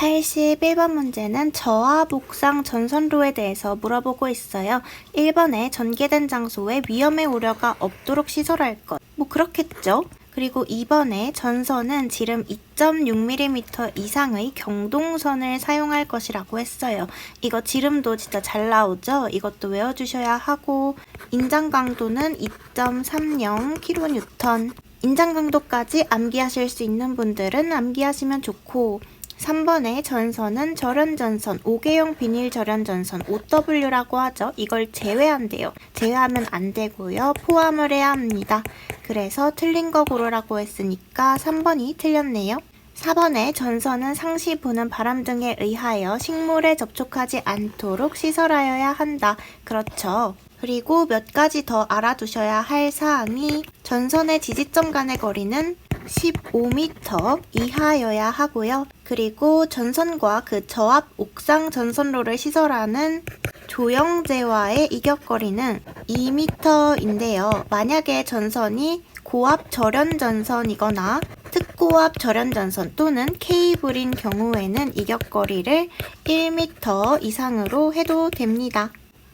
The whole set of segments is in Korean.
81번 문제는 저압 옥상 전선로에 대해서 물어보고 있어요. 1번에 전개된 장소에 위험의 우려가 없도록 시설할 것. 뭐 그렇겠죠? 그리고 2번에 전선은 지름 2.6mm 이상의 경동선을 사용할 것이라고 했어요. 이거 지름도 진짜 잘 나오죠? 이것도 외워주셔야 하고, 인장 강도는 2.30kN. 인장 강도까지 암기하실 수 있는 분들은 암기하시면 좋고, 3번의 전선은 절연전선, 5개용 비닐 절연전선, OW라고 하죠. 이걸 제외한대요. 제외하면 안 되고요. 포함을 해야 합니다. 그래서 틀린 거 고르라고 했으니까 3번이 틀렸네요. 4번의 전선은 상시 부는 바람 등에 의하여 식물에 접촉하지 않도록 시설하여야 한다. 그렇죠. 그리고 몇 가지 더 알아두셔야 할 사항이 전선의 지지점 간의 거리는 15m 이하여야 하고요. 그리고 전선과 그 저압 옥상 전선로를 시설하는 조영제와의 이격거리는 2m인데요. 만약에 전선이 고압 절연전선이거나 특고압 절연전선 또는 케이블인 경우에는 이격거리를 1m 이상으로 해도 됩니다.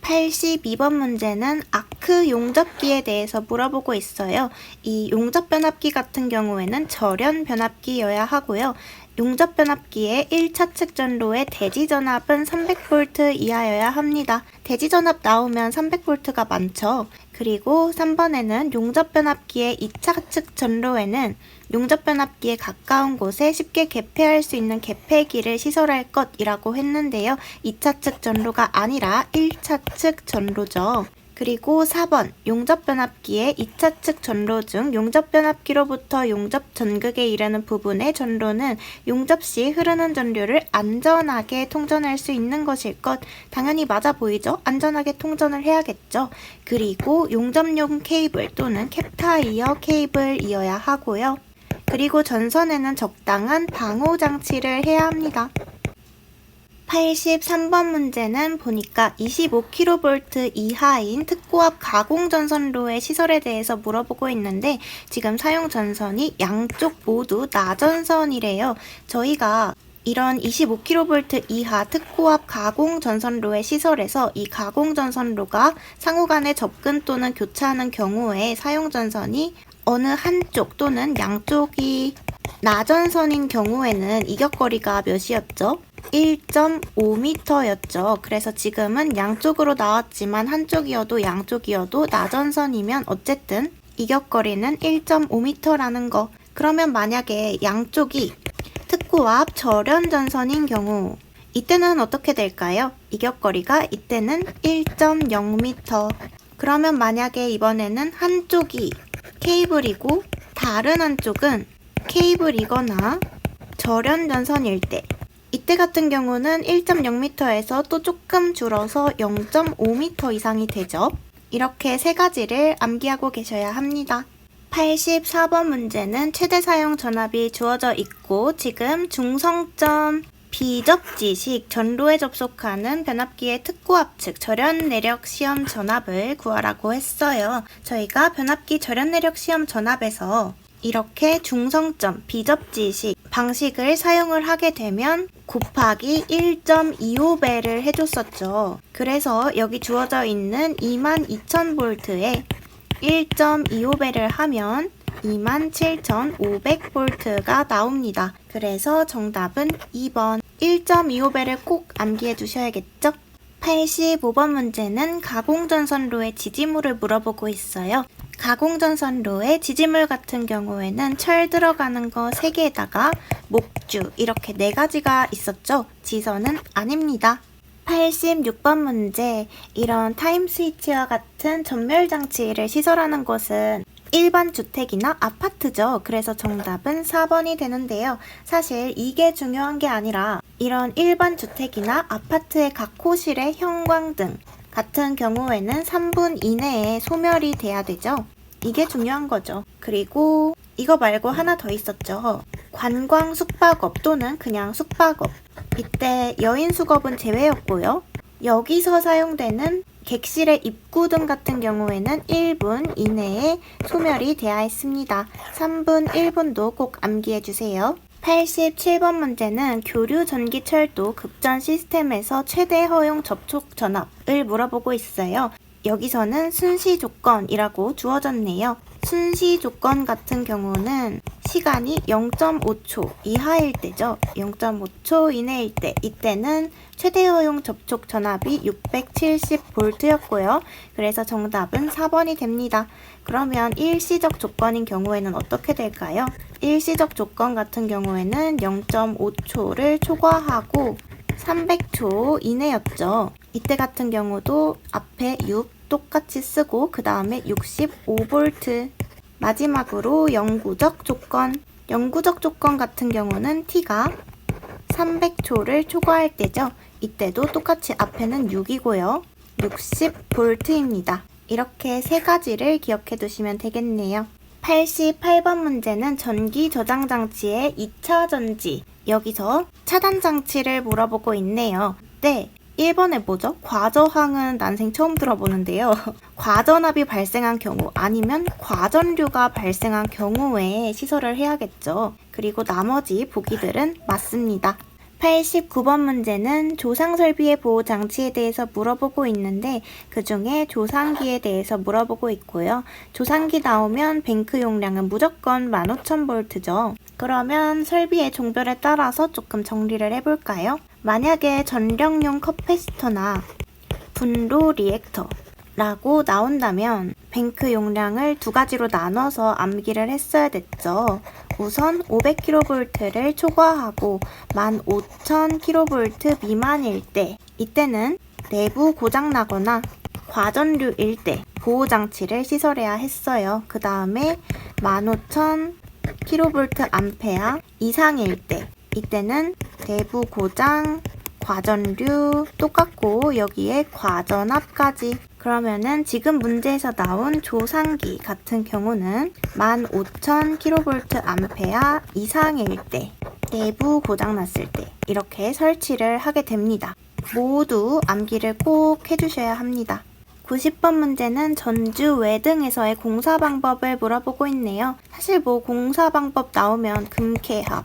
82번 문제는 아크 용접기에 대해서 물어보고 있어요. 이 용접 변압기 같은 경우에는 절연 변압기여야 하고요. 용접 변압기의 1차측 전로의 대지 전압은 300V 이하여야 합니다. 대지 전압 나오면 300V가 많죠. 그리고 3번에는 용접 변압기의 2차측 전로에는 용접 변압기에 가까운 곳에 쉽게 개폐할 수 있는 개폐기를 시설할 것이라고 했는데요. 2차측 전로가 아니라 1차측 전로죠. 그리고 4번 용접 변압기의 2차측 전로 중 용접 변압기로부터 용접 전극에 이르는 부분의 전로는 용접 시 흐르는 전류를 안전하게 통전할 수 있는 것일 것. 당연히 맞아 보이죠? 안전하게 통전을 해야겠죠. 그리고 용접용 케이블 또는 캡타이어 케이블이어야 하고요. 그리고 전선에는 적당한 방호 장치를 해야 합니다. 83번 문제는 보니까 25kV 이하인 특고압 가공전선로의 시설에 대해서 물어보고 있는데 지금 사용 전선이 양쪽 모두 나전선이래요. 저희가 이런 25kV 이하 특고압 가공전선로의 시설에서 이 가공전선로가 상호간에 접근 또는 교차하는 경우에 사용 전선이 어느 한쪽 또는 양쪽이 나전선인 경우에는 이격거리가 몇이었죠? 1.5m였죠. 그래서 지금은 양쪽으로 나왔지만 한쪽이어도 양쪽이어도 나전선이면 어쨌든 이격거리는 1.5m라는 거. 그러면 만약에 양쪽이 특고압 절연전선인 경우 이때는 어떻게 될까요? 이격거리가 이때는 1.0m. 그러면 만약에 이번에는 한쪽이 케이블이고 다른 한쪽은 케이블이거나 절연전선일 때 이때 같은 경우는 1.0m에서 또 조금 줄어서 0.5m 이상이 되죠. 이렇게 세 가지를 암기하고 계셔야 합니다. 84번 문제는 최대 사용 전압이 주어져 있고 지금 중성점 비접지식 전로에 접속하는 변압기의 특고압 측 절연 내력 시험 전압을 구하라고 했어요. 저희가 변압기 절연 내력 시험 전압에서 이렇게 중성점 비접지식 방식을 사용을 하게 되면 곱하기 1.25배를 해줬었죠. 그래서 여기 주어져 있는 22,000V에 1.25배를 하면 27,500V가 나옵니다. 그래서 정답은 2번 1.25배를 꼭 암기해 두셔야겠죠? 85번 문제는 가공전선로의 지지물을 물어보고 있어요. 가공전선로의 지지물 같은 경우에는 철 들어가는 거 3개에다가 목주 이렇게 4가지가 있었죠? 지선은 아닙니다. 86번 문제, 이런 타임스위치와 같은 전멸장치를 시설하는 곳은 일반 주택이나 아파트죠. 그래서 정답은 4번이 되는데요. 사실 이게 중요한 게 아니라 이런 일반 주택이나 아파트의 각 호실의 형광등 같은 경우에는 3분 이내에 소멸이 돼야 되죠. 이게 중요한 거죠. 그리고 이거 말고 하나 더 있었죠. 관광 숙박업 또는 그냥 숙박업. 이때 여인 수겁은 제외였고요. 여기서 사용되는 객실의 입구 등 같은 경우에는 1분 이내에 소멸이 돼야 했습니다. 3분, 1분도 꼭 암기해주세요. 87번 문제는 교류 전기 철도 급전 시스템에서 최대 허용 접촉 전압을 물어보고 있어요. 여기서는 순시 조건이라고 주어졌네요. 순시 조건 같은 경우는 시간이 0.5초 이하일 때죠. 0.5초 이내일 때, 이때는 최대 허용 접촉 전압이 670V였고요. 그래서 정답은 4번이 됩니다. 그러면 일시적 조건인 경우에는 어떻게 될까요? 일시적 조건 같은 경우에는 0.5초를 초과하고 300초 이내였죠. 이때 같은 경우도 앞에 6 똑같이 쓰고 그 다음에 65V. 마지막으로 영구적 조건. 영구적 조건 같은 경우는 t가 300초를 초과할 때죠. 이때도 똑같이 앞에는 6이고요. 60V입니다. 이렇게 세 가지를 기억해 두시면 되겠네요. 88번 문제는 전기 저장 장치의 2차 전지. 여기서 차단 장치를 물어보고 있네요. 네. 1번에 뭐죠? 과저항은 난생 처음 들어보는데요. 과전압이 발생한 경우 아니면 과전류가 발생한 경우에 시설을 해야겠죠. 그리고 나머지 보기들은 맞습니다. 89번 문제는 조상설비의 보호장치에 대해서 물어보고 있는데 그 중에 조상기에 대해서 물어보고 있고요. 조상기 나오면 뱅크 용량은 무조건 15,000V죠. 그러면 설비의 종별에 따라서 조금 정리를 해볼까요? 만약에 전력용 커패시터나 분로 리액터라고 나온다면 뱅크 용량을 두 가지로 나눠서 암기를 했어야 됐죠. 우선 500kV를 초과하고 15,000kV 미만일 때, 이때는 내부 고장나거나 과전류일 때 보호장치를 시설해야 했어요. 그 다음에 15,000kVA 이상일 때, 이때는 내부 고장, 과전류 똑같고 여기에 과전압까지. 그러면은 지금 문제에서 나온 조상기 같은 경우는 15,000kVA 이상일 때, 내부 고장났을 때 이렇게 설치를 하게 됩니다. 모두 암기를 꼭 해주셔야 합니다. 90번 문제는 전주 외등에서의 공사 방법을 물어보고 있네요. 사실 뭐 공사 방법 나오면 금캐합,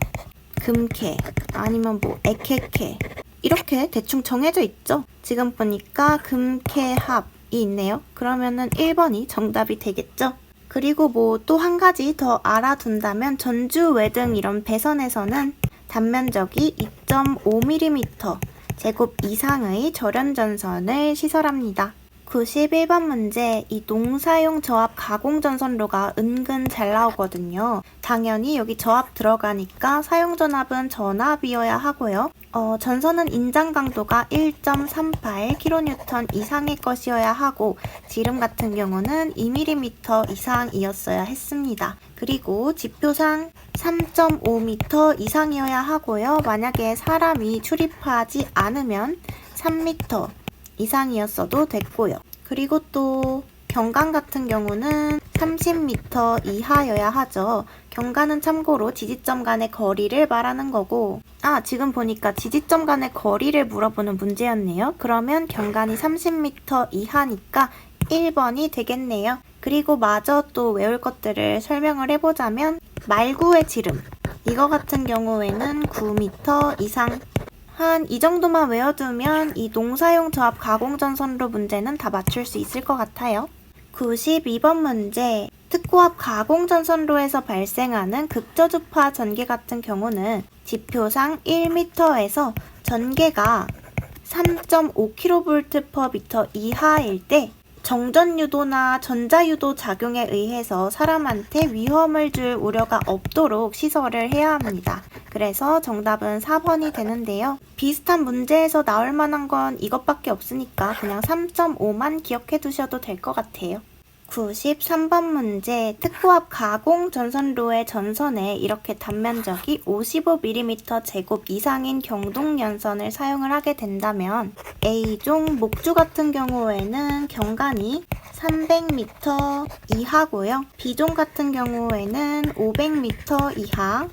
금캐, 아니면 뭐 액캐캐 이렇게 대충 정해져 있죠. 지금 보니까 금캐합이 있네요. 그러면은 1번이 정답이 되겠죠. 그리고 뭐 또 한 가지 더 알아둔다면 전주 외등 이런 배선에서는 단면적이 2.5mm 제곱 이상의 절연전선을 시설합니다. 91번 문제, 이 농사용 저압 가공전선로가 은근 잘 나오거든요. 당연히 여기 저압 들어가니까 사용전압은 전압이어야 하고요. 전선은 인장 강도가 1.38kN 이상의 것이어야 하고 지름 같은 경우는 2mm 이상이었어야 했습니다. 그리고 지표상 3.5m 이상이어야 하고요. 만약에 사람이 출입하지 않으면 3m 이상이었어도 됐고요. 그리고 또 경관 같은 경우는 30m 이하여야 하죠. 경관은 참고로 지지점 간의 거리를 말하는 거고, 지금 보니까 지지점 간의 거리를 물어보는 문제였네요. 그러면 경관이 30m 이하니까 1번이 되겠네요. 그리고 마저 또 외울 것들을 설명을 해보자면 말구의 지름, 이거 같은 경우에는 9m 이상. 한 이 정도만 외워두면 이 농사용 저압 가공전선로 문제는 다 맞출 수 있을 것 같아요. 92번 문제, 특고압 가공전선로에서 발생하는 극저주파 전개 같은 경우는 지표상 1m에서 전개가 3.5kV/m 이하일 때 정전유도나 전자유도 작용에 의해서 사람한테 위험을 줄 우려가 없도록 시설을 해야 합니다. 그래서 정답은 4번이 되는데요. 비슷한 문제에서 나올 만한 건 이것밖에 없으니까 그냥 3.5만 기억해 두셔도 될 것 같아요. 93번 문제, 특고압 가공 전선로의 전선에 이렇게 단면적이 55mm 제곱 이상인 경동연선을 사용을 하게 된다면 A종 목주 같은 경우에는 경관이 300m 이하고요. B종 같은 경우에는 500m 이하,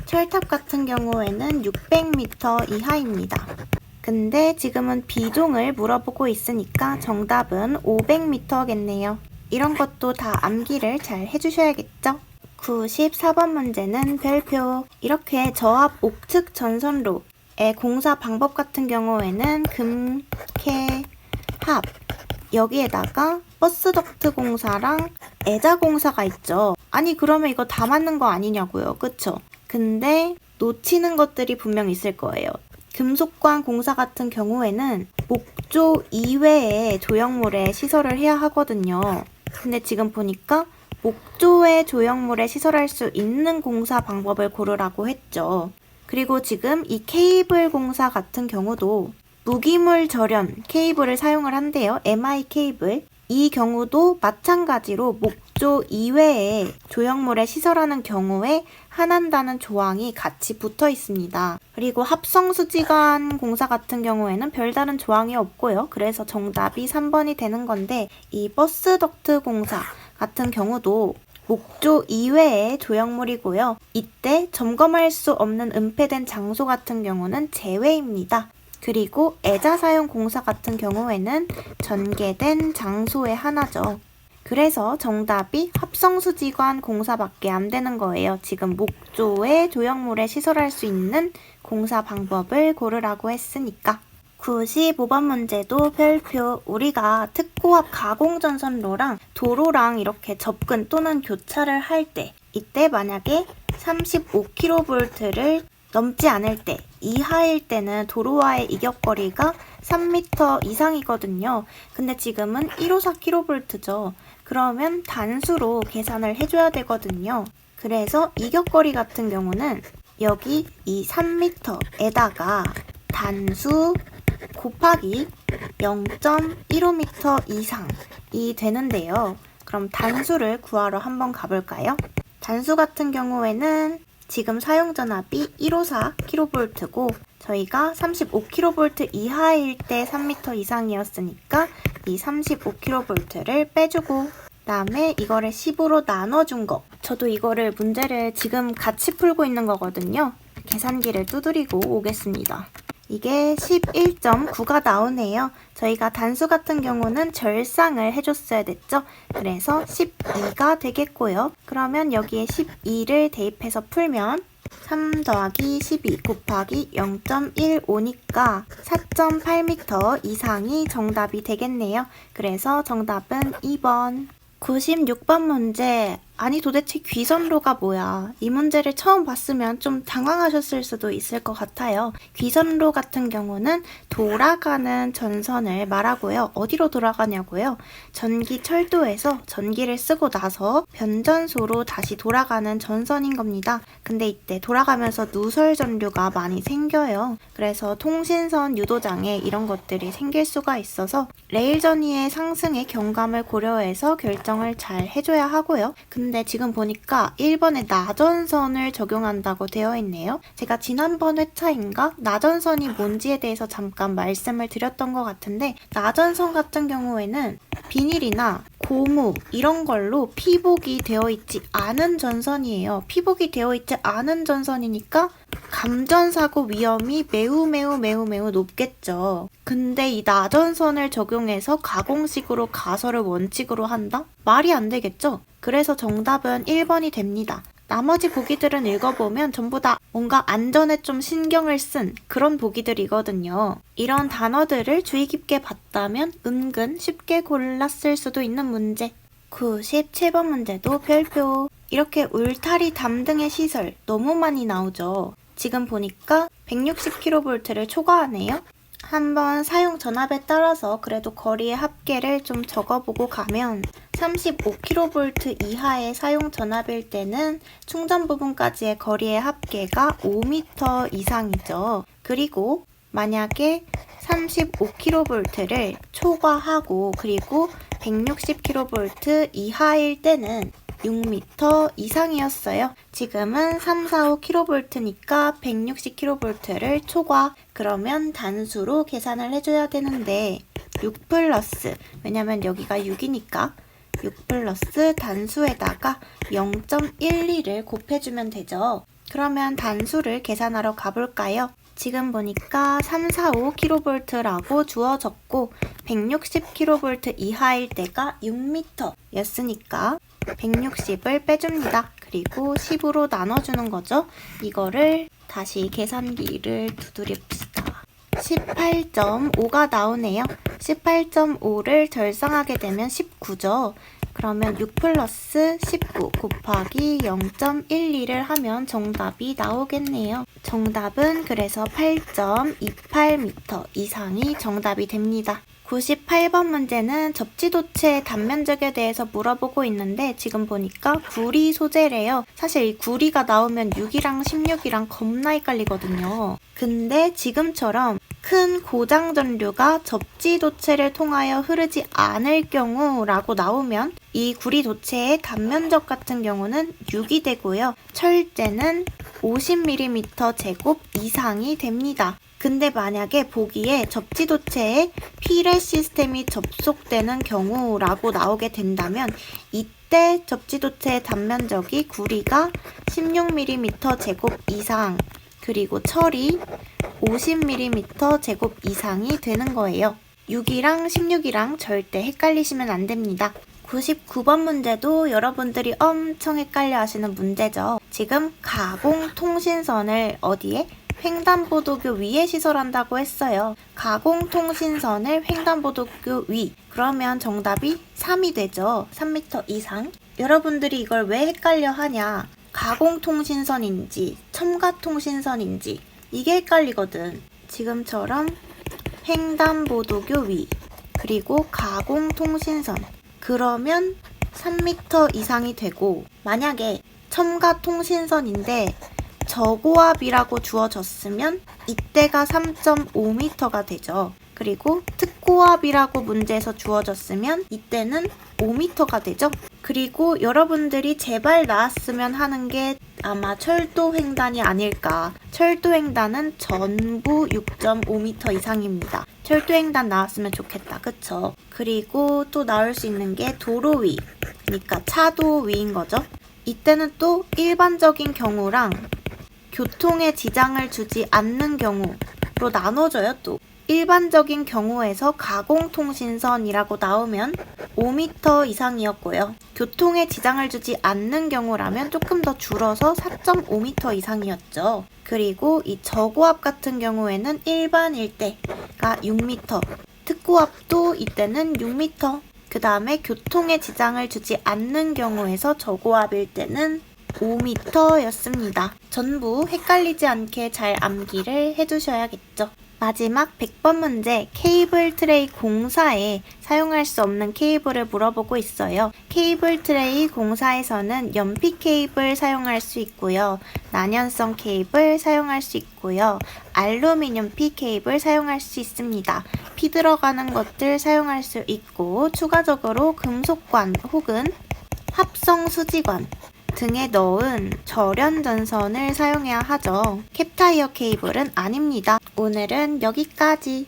철탑 같은 경우에는 600m 이하입니다. 근데 지금은 B종을 물어보고 있으니까 정답은 500m겠네요. 이런 것도 다 암기를 잘 해주셔야겠죠? 94번 문제는 별표. 이렇게 저압 옥측 전선로의 공사 방법 같은 경우에는 금, 캐, 합. 여기에다가 버스 덕트 공사랑 애자 공사가 있죠. 아니 그러면 이거 다 맞는 거 아니냐고요. 그쵸? 근데 놓치는 것들이 분명 있을 거예요. 금속관 공사 같은 경우에는 목조 이외에 조형물에 시설을 해야 하거든요. 근데 지금 보니까 목조의 조형물에 시설할 수 있는 공사 방법을 고르라고 했죠. 그리고 지금 이 케이블 공사 같은 경우도 무기물 절연 케이블을 사용을 한대요. MI 케이블. 이 경우도 마찬가지로 목조 이외에 조형물에 시설하는 경우에 한한다는 조항이 같이 붙어 있습니다. 그리고 합성수지관 공사 같은 경우에는 별다른 조항이 없고요. 그래서 정답이 3번이 되는 건데 이 버스 덕트 공사 같은 경우도 목조 이외의 조형물이고요. 이때 점검할 수 없는 은폐된 장소 같은 경우는 제외입니다. 그리고 애자 사용 공사 같은 경우에는 전개된 장소의 하나죠. 그래서 정답이 합성수지관 공사밖에 안 되는 거예요. 지금 목조의 조형물에 시설할 수 있는 공사 방법을 고르라고 했으니까. 95번 문제도 별표. 우리가 특고압 가공전선로랑 도로랑 이렇게 접근 또는 교차를 할 때 이때 만약에 35kV를 넘지 않을 때 이하일 때는 도로와의 이격거리가 3m 이상이거든요. 근데 지금은 154kV죠. 그러면 단수로 계산을 해줘야 되거든요. 그래서 이격거리 같은 경우는 여기 이 3m에다가 단수 곱하기 0.15m 이상이 되는데요. 그럼 단수를 구하러 한번 가볼까요? 단수 같은 경우에는 지금 사용전압이 154kV고 저희가 35kV 이하일 때 3m 이상이었으니까 이 35kV를 빼주고 그다음에 이거를 10으로 나눠준 거. 저도 이거를 문제를 지금 같이 풀고 있는 거거든요. 계산기를 두드리고 오겠습니다. 이게 11.9가 나오네요. 저희가 단수 같은 경우는 절상을 해줬어야 됐죠. 그래서 12가 되겠고요. 그러면 여기에 12를 대입해서 풀면 3 더하기 12 곱하기 0.15니까 4.8m 이상이 정답이 되겠네요. 그래서 정답은 2번. 96번 문제. 아니 도대체 귀선로가 뭐야? 이 문제를 처음 봤으면 좀 당황하셨을 수도 있을 것 같아요. 귀선로 같은 경우는 돌아가는 전선을 말하고요. 어디로 돌아가냐고요? 전기철도에서 전기를 쓰고 나서 변전소로 다시 돌아가는 전선인 겁니다. 근데 이때 돌아가면서 누설 전류가 많이 생겨요. 그래서 통신선 유도장애 이런 것들이 생길 수가 있어서 레일 전위의 상승의 경감을 고려해서 결정을 잘 해줘야 하고요. 근데 지금 보니까 1번에 나전선을 적용한다고 되어 있네요. 제가 지난번 회차인가 나전선이 뭔지에 대해서 잠깐 말씀을 드렸던 것 같은데 나전선 같은 경우에는 비닐이나 고무 이런 걸로 피복이 되어 있지 않은 전선이에요. 피복이 되어 있지 않은 전선이니까 감전사고 위험이 매우 높겠죠. 근데 이 나전선을 적용해서 가공식으로 가설을 원칙으로 한다? 말이 안 되겠죠? 그래서 정답은 1번이 됩니다. 나머지 보기들은 읽어보면 전부 다 뭔가 안전에 좀 신경을 쓴 그런 보기들이거든요. 이런 단어들을 주의 깊게 봤다면 은근 쉽게 골랐을 수도 있는 문제. 97번 문제도 별표. 이렇게 울타리 담등의 시설 너무 많이 나오죠. 지금 보니까 160kV를 초과하네요. 한번 사용 전압에 따라서 그래도 거리의 합계를 좀 적어보고 가면 35kV 이하의 사용 전압일 때는 충전 부분까지의 거리의 합계가 5m 이상이죠. 그리고 만약에 35kV를 초과하고 그리고 160kV 이하일 때는 6m 이상이었어요. 지금은 345kV니까 160kV를 초과. 그러면 단수로 계산을 해줘야 되는데 6 플러스, 왜냐면 여기가 6이니까 6 플러스 단수에다가 0.12를 곱해주면 되죠. 그러면 단수를 계산하러 가볼까요? 지금 보니까 345kV라고 주어졌고 160kV 이하일 때가 6m 였으니까 160을 빼줍니다. 그리고 10으로 나눠주는 거죠. 이거를 다시 계산기를 두드립시다. 18.5가 나오네요. 18.5를 절상하게 되면 19죠. 그러면 6 플러스 19 곱하기 0.12를 하면 정답이 나오겠네요. 정답은 그래서 8.28m 이상이 정답이 됩니다. 98번 문제는 접지도체의 단면적에 대해서 물어보고 있는데 지금 보니까 구리 소재래요. 사실 이 구리가 나오면 6이랑 16이랑 겁나 헷갈리거든요. 근데 지금처럼 큰 고장 전류가 접지도체를 통하여 흐르지 않을 경우라고 나오면 이 구리 도체의 단면적 같은 경우는 6이 되고요. 철제는 50mm 제곱 이상이 됩니다. 근데 만약에 보기에 접지도체에 피레 시스템이 접속되는 경우라고 나오게 된다면 이때 접지도체의 단면적이 구리가 16mm 제곱 이상 그리고 철이 50mm 제곱 이상이 되는 거예요. 6이랑 16이랑 절대 헷갈리시면 안 됩니다. 99번 문제도 여러분들이 엄청 헷갈려 하시는 문제죠. 지금 가공통신선을 어디에? 횡단보도교 위에 시설한다고 했어요. 가공통신선을 횡단보도교 위. 그러면 정답이 3이 되죠. 3m 이상. 여러분들이 이걸 왜 헷갈려 하냐? 가공통신선인지 첨가통신선인지 이게 헷갈리거든. 지금처럼 횡단보도교 위 그리고 가공통신선 그러면 3m 이상이 되고 만약에 첨가통신선인데 저고압이라고 주어졌으면 이때가 3.5m가 되죠. 그리고 특고압이라고 문제에서 주어졌으면 이때는 5m가 되죠. 그리고 여러분들이 제발 나왔으면 하는 게 아마 철도횡단이 아닐까. 철도횡단은 전부 6.5m 이상입니다. 철도횡단 나왔으면 좋겠다. 그쵸? 그리고 또 나올 수 있는 게 도로 위. 그러니까 차도 위인 거죠. 이때는 또 일반적인 경우랑 교통에 지장을 주지 않는 경우로 나눠져요. 또 일반적인 경우에서 가공통신선이라고 나오면 5m 이상이었고요. 교통에 지장을 주지 않는 경우라면 조금 더 줄어서 4.5m 이상이었죠. 그리고 이 저고압 같은 경우에는 일반 일대가 6m, 특고압도 이때는 6m, 그 다음에 교통에 지장을 주지 않는 경우에서 저고압일 때는 5m였습니다. 전부 헷갈리지 않게 잘 암기를 해두셔야겠죠. 마지막 100번 문제, 케이블 트레이 공사에 사용할 수 없는 케이블을 물어보고 있어요. 케이블 트레이 공사에서는 연피 케이블 사용할 수 있고요. 난연성 케이블 사용할 수 있고요. 알루미늄 피 케이블 사용할 수 있습니다. 피 들어가는 것들 사용할 수 있고 추가적으로 금속관 혹은 합성 수지관 등에 넣은 절연전선을 사용해야 하죠. 캡타이어 케이블은 아닙니다. 오늘은 여기까지.